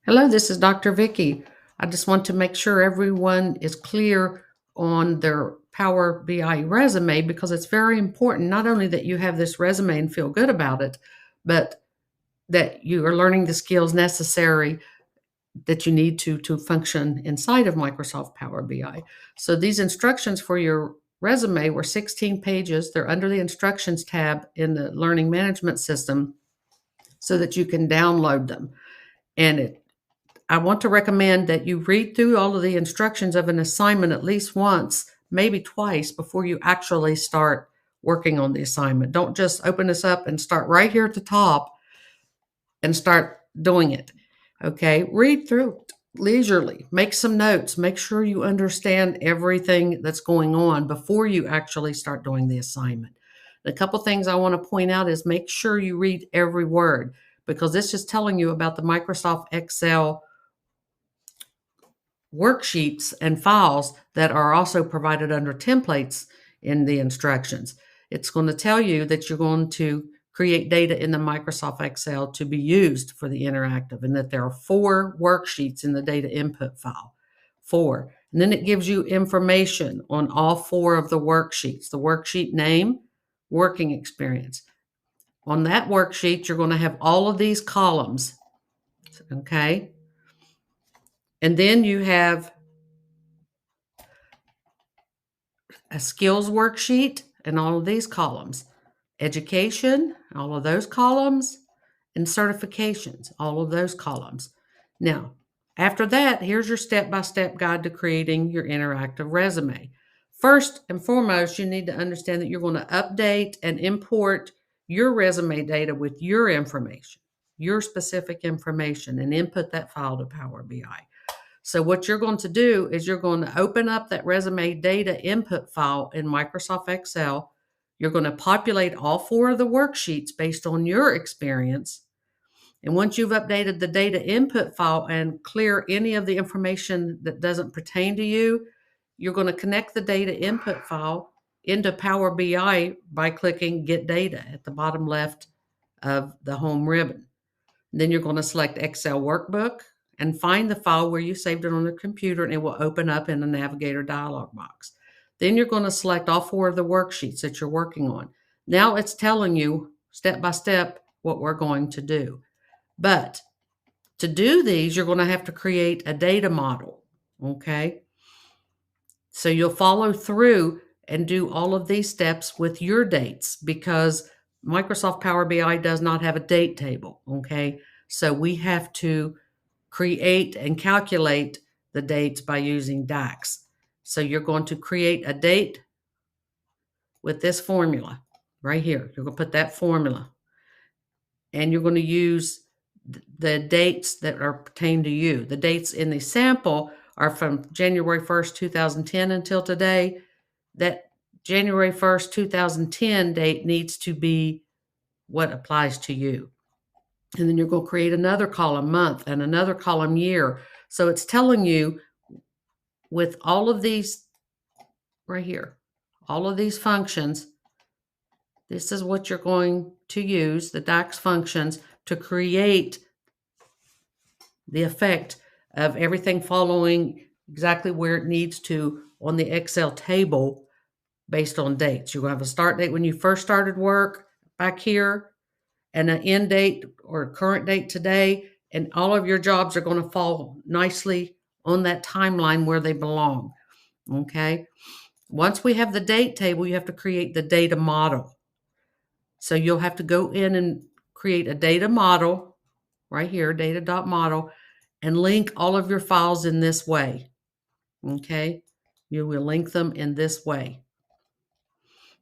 Hello, this is Dr. Vicky. I just want to make sure everyone is clear on their Power BI resume because it's very important not only that you have this resume and feel good about it, but that you are learning the skills necessary that you need to function inside of Microsoft Power BI. So these instructions for your resume were 16 pages. They're under the instructions tab in the learning management system so that you can download them. And I want to recommend that you read through all of the instructions of an assignment at least once, maybe twice, before you actually start working on the assignment. Don't just open this up and start right here at the top and start doing it. Okay, read through it leisurely, make some notes, make sure you understand everything that's going on before you actually start doing the assignment. A couple things I want to point out is make sure you read every word, because this is telling you about the Microsoft Excel worksheets and files that are also provided under templates in the instructions. It's going to tell you that you're going to create data in the Microsoft Excel to be used for the interactive, and that there are 4 worksheets in the data input file. 4. And then it gives you information on all 4 of the worksheets. The worksheet name, working experience. On that worksheet, you're going to have all of these columns. Okay. And then you have a skills worksheet and all of these columns. Education, all of those columns, and certifications, all of those columns. Now, after that, here's your step-by-step guide to creating your interactive resume. First and foremost, you need to understand that you're going to update and import your resume data with your information, your specific information, and input that file to Power BI. So what you're going to do is you're going to open up that resume data input file in Microsoft Excel. You're going to populate all 4 of the worksheets based on your experience. And once you've updated the data input file and clear any of the information that doesn't pertain to you, you're going to connect the data input file into Power BI by clicking Get Data at the bottom left of the home ribbon. Then you're going to select Excel Workbook and find the file where you saved it on the computer, and it will open up in the Navigator dialog box. Then you're going to select all 4 of the worksheets that you're working on. Now it's telling you step by step what we're going to do. But to do these, you're going to have to create a data model, okay? So you'll follow through and do all of these steps with your dates, because Microsoft Power BI does not have a date table, okay? So we have to create and calculate the dates by using DAX. So you're going to create a date with this formula right here. You're going to put that formula, and you're going to use the dates that are pertain to you. The dates in the sample are from January 1st, 2010 until today. That January 1st, 2010 date needs to be what applies to you. And then you're going to create another column month and another column year. So it's telling you with all of these right here, all of these functions, this is what you're going to use, the DAX functions, to create the effect of everything following exactly where it needs to on the Excel table based on dates. You're going to have a start date when you first started work back here, and an end date or current date today, and all of your jobs are going to fall nicely on that timeline where they belong, okay? Once we have the date table, you have to create the data model. So you'll have to go in and create a data model right here, data.model, and link all of your files in this way, okay? You will link them in this way.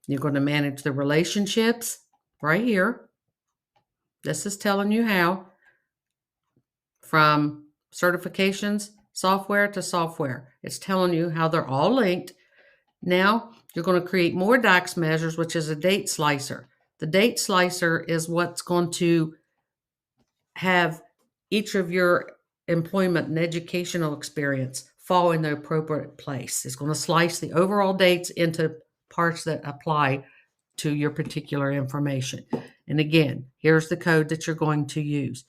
You're going to manage the relationships right here. This is telling you how, from certifications, software to software. It's telling you how they're all linked. Now you're going to create more DAX measures, which is a date slicer. The date slicer is what's going to have each of your employment and educational experience fall in the appropriate place. It's going to slice the overall dates into parts that apply to your particular information. And again, here's the code that you're going to use.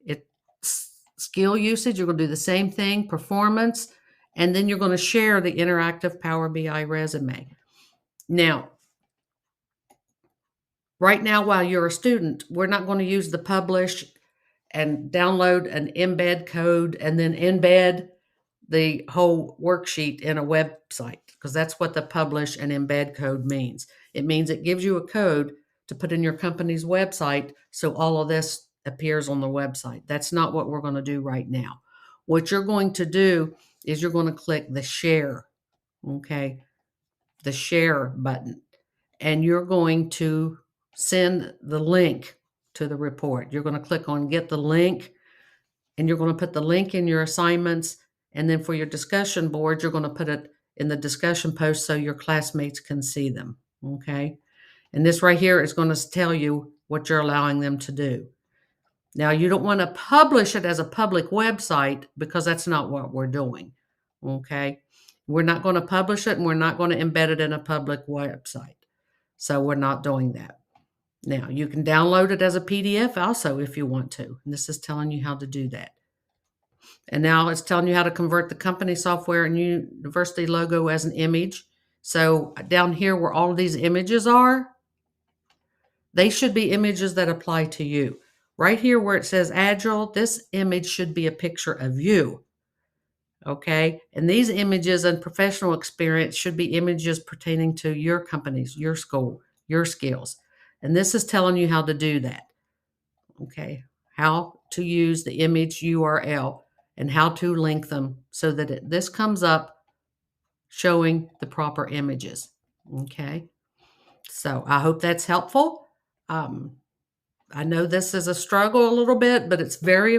It's skill usage, you're going to do the same thing, performance, and then you're going to share the interactive Power BI resume. Now, right now, while you're a student, we're not going to use the publish and download an embed code and then embed the whole worksheet in a website, because that's what the publish and embed code means. It means it gives you a code to put in your company's website so all of this appears on the website. That's not what we're going to do right now. What you're going to do is you're going to click the share, okay, the share button, and you're going to send the link to the report. You're going to click on get the link, and you're going to put the link in your assignments. And then for your discussion board, you're going to put it in the discussion post so your classmates can see them, okay? And this right here is going to tell you what you're allowing them to do. Now, you don't want to publish it as a public website because that's not what we're doing, okay? We're not going to publish it, and we're not going to embed it in a public website. So we're not doing that. Now, you can download it as a PDF also if you want to. And this is telling you how to do that. And now it's telling you how to convert the company software and university logo as an image. So down here where all of these images are, they should be images that apply to you. Right here where it says Agile, this image should be a picture of you. Okay? And these images and professional experience should be images pertaining to your companies, your school, your skills. And this is telling you how to do that. Okay? How to use the image URL and how to link them so that this comes up showing the proper images. Okay? So I hope that's helpful. I know this is a struggle a little bit, but it's very